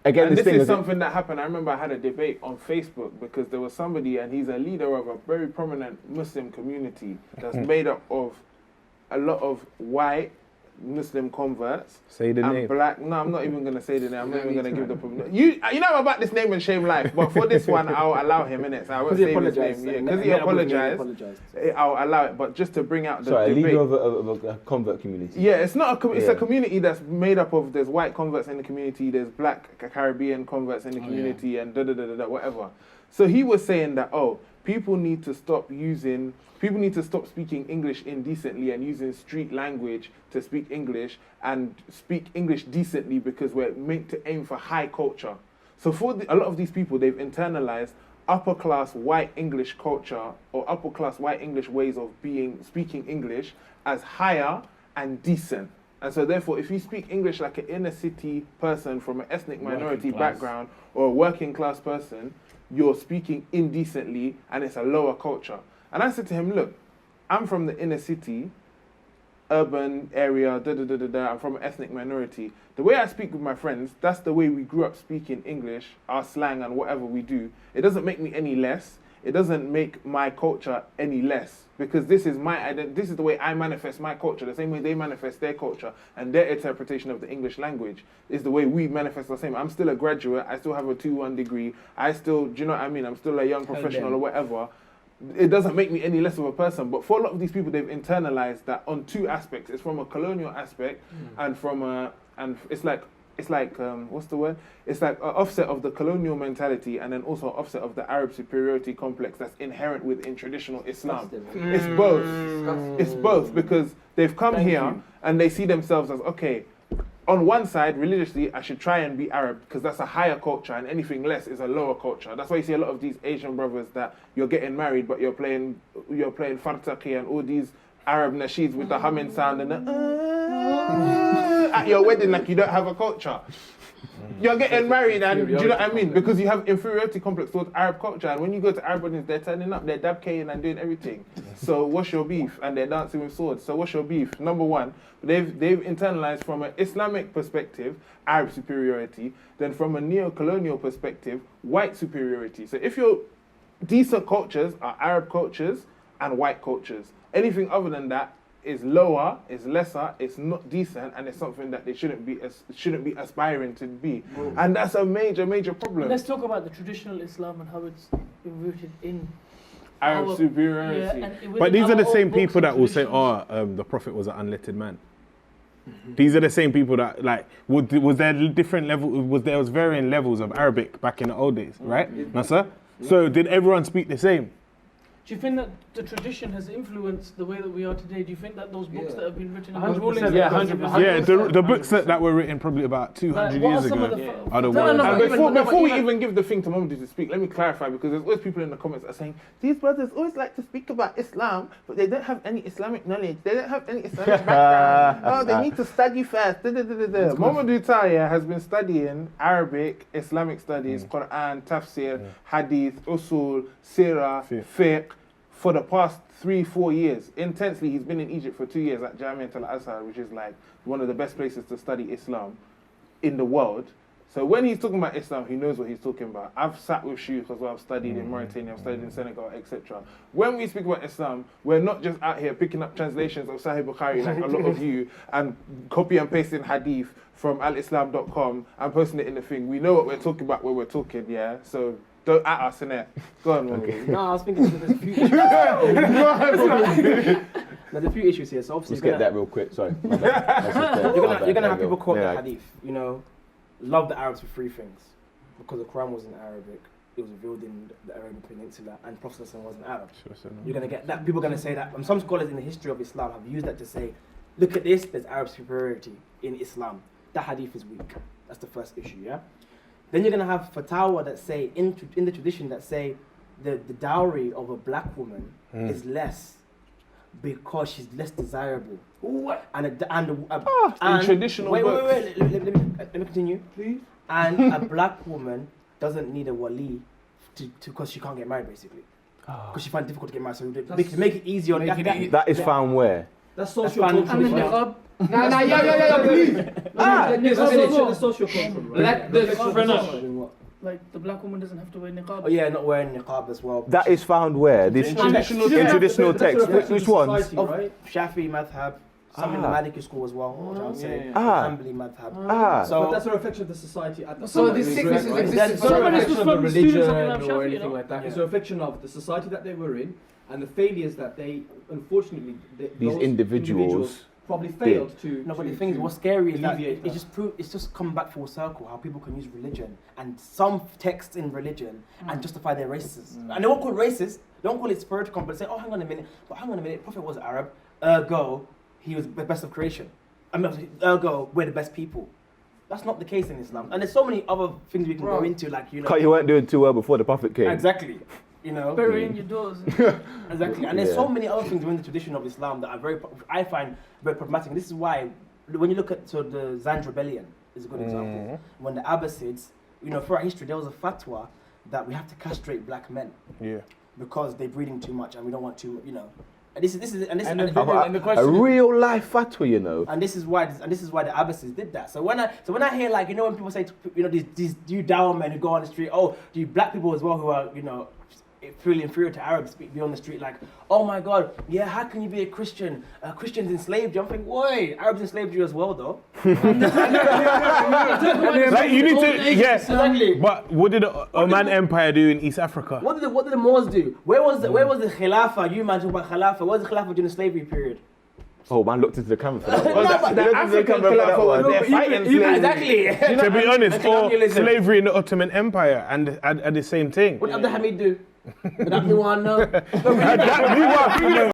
again, and this this thing is something that happened. I remember I had a debate on Facebook because there was somebody, and he's a leader of a very prominent Muslim community that's made up of a lot of white Muslim converts. Say the and name. black. No, I'm not even going to say the name. I'm not even going to give the. You know I'm about this name and shame life, but for this one, I'll allow him in it. So I won't say his name. Yeah, because he apologized. I'll allow it, but just to bring out the debate. A leader of a convert community. Yeah, it's not a. It's a community that's made up of there's white converts in the community, there's black Caribbean converts in the community, and whatever. So he was saying that people need to stop speaking English indecently and using street language to speak English and speak English decently because we're meant to aim for high culture. So for a lot of these people, they've internalized upper class white English culture or upper class white English ways of speaking English as higher and decent. And so therefore, if you speak English like an inner city person from an ethnic minority background or a working class person, you're speaking indecently and it's a lower culture. And I said to him, look, I'm from the inner city, urban area, I'm from an ethnic minority. The way I speak with my friends, that's the way we grew up speaking English, our slang and whatever we do. It doesn't make me any less. It doesn't make my culture any less because this is my identity. This is the way I manifest my culture, the same way they manifest their culture and their interpretation of the English language is the way we manifest the same. I'm still a graduate. I still have a 2-1 degree. Do you know what I mean? I'm still a young professional or whatever. It doesn't make me any less of a person. But for a lot of these people, they've internalized that on two aspects. It's from a colonial aspect and it's like what's the word? It's like an offset of the colonial mentality and then also an offset of the Arab superiority complex that's inherent within traditional Islam. It's both. It's both because they've come here and they see themselves as, okay, on one side, religiously, I should try and be Arab because that's a higher culture and anything less is a lower culture. That's why you see a lot of these Asian brothers that you're getting married but you're playing fartaki and all these Arab nasheeds with the humming sound and at your wedding like you don't have a culture. You're getting married and do you know what I mean? Because you have inferiority complex towards Arab culture and when you go to Arab weddings, they're turning up, they're dabkaying and doing everything. So what's your beef? And they're dancing with swords. So what's your beef? Number one, they've internalized from an Islamic perspective, Arab superiority, then from a neo-colonial perspective, white superiority. So if your decent cultures are Arab cultures and white cultures, anything other than that is lower, is lesser, it's not decent, and it's something that they shouldn't be aspiring to be. And that's a major, major problem. Let's talk about the traditional Islam and how it's been rooted in Arab superiority. But these are the same people that will say, the Prophet was an unlettered man. These are the same people that, like, was there different level? There was varying levels of Arabic back in the old days, right? Nasser? So did everyone speak the same? Do you think that the tradition has influenced the way that we are today? Do you think that those books that have been written, 100%, yeah, 100%. Yeah, the books that were written probably about 200 years ago are the ones. And before we even give the thing to Mohammed to speak, let me clarify because there's always people in the comments that are saying these brothers always like to speak about Islam, but they don't have any Islamic knowledge. They don't have any Islamic background. They need to study first. Mohammed has been studying Arabic, Islamic studies, Quran, Tafsir, Hadith, Usul, Sirah, Fiqh, for the past 3-4 years. Intensely, he's been in Egypt for 2 years at Jamiat al-Azhar, which is like one of the best places to study Islam in the world. So when he's talking about Islam, he knows what he's talking about. I've sat with shuyukh as well. I've studied in Mauritania, I've studied in Senegal, etc. When we speak about Islam, we're not just out here picking up translations of Sahih Bukhari like a lot of you and copy and pasting hadith from alislam.com and posting it in the thing. We know what we're talking about when we're talking, yeah? So don't at us, innit? Go on, okay. No, I was thinking there's a few issues. There's a few issues here. So obviously, let's get that real quick. Sorry. You're gonna have people quote the hadith. You know, love the Arabs for 3 things, because the Quran was in Arabic. It was revealed in the Arabian Peninsula, and Prophet wasn't Arab. You're gonna get that. People are gonna say that. And some scholars in the history of Islam have used that to say, look at this. There's Arab superiority in Islam. That hadith is weak. That's the first issue. Yeah. Then you're going to have fatwa that say, in the tradition, that say the dowry of a black woman is less because she's less desirable. What? And traditional books. Wait, let me continue. Please. And a black woman doesn't need a wali because she can't get married, basically. Because she finds it difficult to get married. So to make it easier. That is found where? That's social culture. Yeah, please. The social control, right? Like the black woman doesn't have to wear niqab. Oh yeah, not wearing niqab as well. That is found where? This in traditional text. Which ones? Right? Shafi madhab, some in the Maliki school as well, which I would say. Ah. Hanbali madhab. So But that's a reflection of the society at the So time. this sickness is Right? existing. It's not a Somebody reflection who's of the from religion students of Imam or Shafi, anything you know? like that. It's a reflection of the society that they were in and the failures that they, unfortunately, these those individuals probably failed to. No, but to- the thing is, to what's scary is that alleviate it's just come back full circle how people can use religion and some texts in religion and justify their racism. And they won't call it racist, they won't call it spiritual complex. Say, oh, hang on a minute, Prophet was Arab, ergo, he was the best of creation. I mean, ergo, we're the best people. That's not the case in Islam. And there's so many other things we can go into, like, you know. you weren't doing too well before the Prophet came. Exactly. You know. Burying your doors. Exactly, and there's so many other things within the tradition of Islam that are I find very problematic. This is why, when you look at the Zanj rebellion, is a good example. When the Abbasids, you know, throughout history, there was a fatwa that we have to castrate black men because they're breeding too much and we don't want to, you know. And this is the question. A real life fatwa, you know. And this is why the Abbasids did that. So when I hear, like, you know, when people say, you know, these you Dawa men who go on the street, oh, do you black people as well who are, you know, feeling inferior to Arabs be on the street, like, oh my God, yeah, how can you be a Christian? Christians enslaved you. I'm thinking, wait, Arabs enslaved you as well, though. Like, you need to, exactly. But what did the Oman Empire do in East Africa? What did the Moors do? Where was the Khilafah? You imagine about Khilafah. Where was the Khilafah during the slavery period? Oh man, looked into the camera for that one. The African Khilafah was there fighting slavery. Exactly. To be honest, And or colonialism. slavery in the Ottoman Empire and the same thing. What did Abdul Hamid do? Did Abdul Hamid know? That we were